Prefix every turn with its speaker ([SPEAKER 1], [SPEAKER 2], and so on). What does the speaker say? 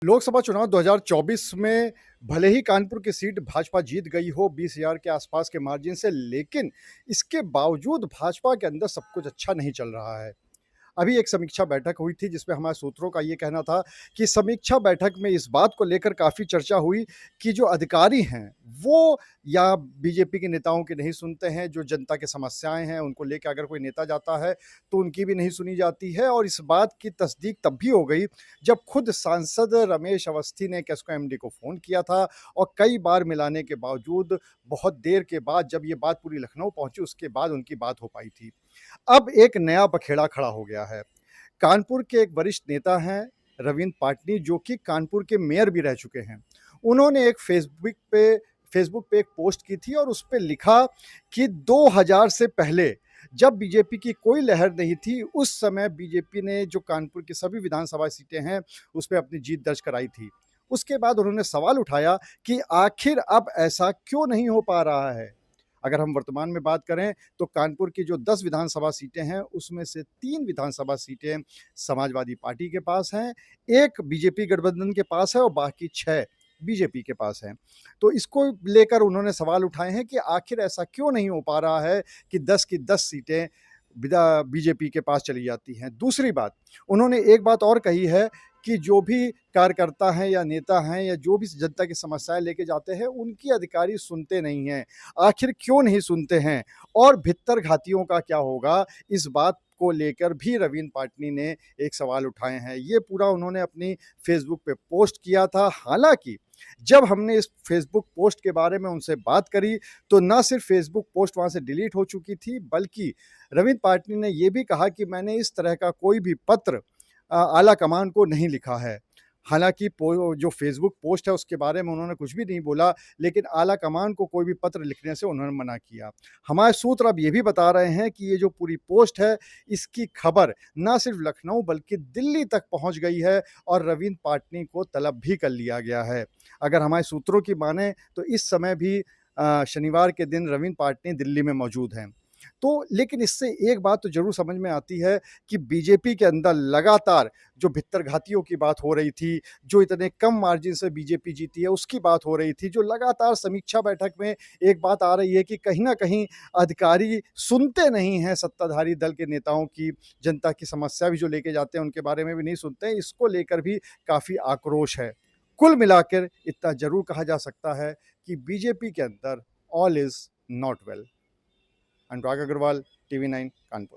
[SPEAKER 1] लोकसभा चुनाव 2024 में भले ही कानपुर की सीट भाजपा जीत गई हो 20,000 के आसपास के मार्जिन से, लेकिन इसके बावजूद भाजपा के अंदर सब कुछ अच्छा नहीं चल रहा है। अभी एक समीक्षा बैठक हुई थी जिसमें हमारे सूत्रों का ये कहना था कि समीक्षा बैठक में इस बात को लेकर काफ़ी चर्चा हुई कि जो अधिकारी हैं वो या बीजेपी के नेताओं की नहीं सुनते हैं, जो जनता की समस्याएं हैं उनको लेकर अगर कोई नेता जाता है तो उनकी भी नहीं सुनी जाती है। और इस बात की तस्दीक तब भी हो गई जब खुद सांसद रमेश अवस्थी ने कैस्को एमडी को फ़ोन किया था और कई बार मिलाने के बावजूद बहुत देर के बाद जब ये बात पूरी लखनऊ पहुंची उसके बाद उनकी बात हो पाई थी। अब एक नया बखेड़ा खड़ा हो गया है। कानपुर के एक वरिष्ठ नेता हैं रविंद्र पाटनी, जो कि कानपुर के मेयर भी रह चुके हैं। उन्होंने एक फेसबुक पे एक पोस्ट की थी और उस पे लिखा कि 2000 से पहले जब बीजेपी की कोई लहर नहीं थी, उस समय बीजेपी ने जो कानपुर की सभी विधानसभा सीटें हैं, उस पे अपनी जीत दर्ज कराई थी। उसके बाद उन्होंने सवाल उठाया कि आखिर अब ऐसा क्यों नहीं हो पा रहा है? अगर हम वर्तमान में बात करें तो कानपुर की जो 10 विधानसभा सीटें हैं उसमें से 3 विधानसभा सीटें समाजवादी पार्टी के पास हैं, 1 बीजेपी गठबंधन के पास है और बाकी 6 बीजेपी के पास हैं। तो इसको लेकर उन्होंने सवाल उठाए हैं कि आखिर ऐसा क्यों नहीं हो पा रहा है कि 10 की 10 सीटें बीजेपी के पास चली जाती हैं। दूसरी बात, उन्होंने एक बात और कही है कि जो भी कार्यकर्ता हैं या नेता हैं या जो भी जनता की समस्याएँ लेके जाते हैं, उनकी अधिकारी सुनते नहीं हैं। आखिर क्यों नहीं सुनते हैं? और भित्तर-घातियों का क्या होगा? इस बात को लेकर भी रवीन्द्र पाटनी ने एक सवाल उठाए हैं। ये पूरा उन्होंने अपनी फ़ेसबुक पे पोस्ट किया था। हालाँकि जब हमने इस फ़ेसबुक पोस्ट के बारे में उनसे बात करी, तो ना सिर्फ़ फ़ेसबुक पोस्ट वहाँ से डिलीट हो चुकी थी, बल्कि रवीन्द्र पाटनी ने ये भी कहा कि मैंने इस तरह का कोई भी पत्र आला कमान को नहीं लिखा है। हालाँकि जो फ़ेसबुक पोस्ट है उसके बारे में उन्होंने कुछ भी नहीं बोला, लेकिन आला कमान को कोई भी पत्र लिखने से उन्होंने मना किया। हमारे सूत्र अब ये भी बता रहे हैं कि ये जो पूरी पोस्ट है, इसकी खबर ना सिर्फ़ लखनऊ बल्कि दिल्ली तक पहुँच गई है और रवीन्द्र पाटनी को तलब भी कर लिया गया है। अगर हमारे सूत्रों की मानें तो इस समय भी शनिवार के दिन रवीन्द्र पाटनी दिल्ली में मौजूद हैं। तो लेकिन इससे एक बात तो ज़रूर समझ में आती है कि बीजेपी के अंदर लगातार जो भित्तर-घातियों की बात हो रही थी, जो इतने कम मार्जिन से बीजेपी जीती है, उसकी बात हो रही थी, जो लगातार समीक्षा बैठक में एक बात आ रही है कि कहीं न कहीं अधिकारी सुनते नहीं हैं सत्ताधारी दल के नेताओं की, जनता की समस्या भी जो लेके जाते हैं, उनके बारे में भी नहीं सुनते हैं, इसको लेकर भी काफ़ी आक्रोश है। कुल मिलाकर इतना ज़रूर कहा जा सकता है कि बीजेपी के अंदर all is not well. Anurag Agrawal, TV 9 Kanpur.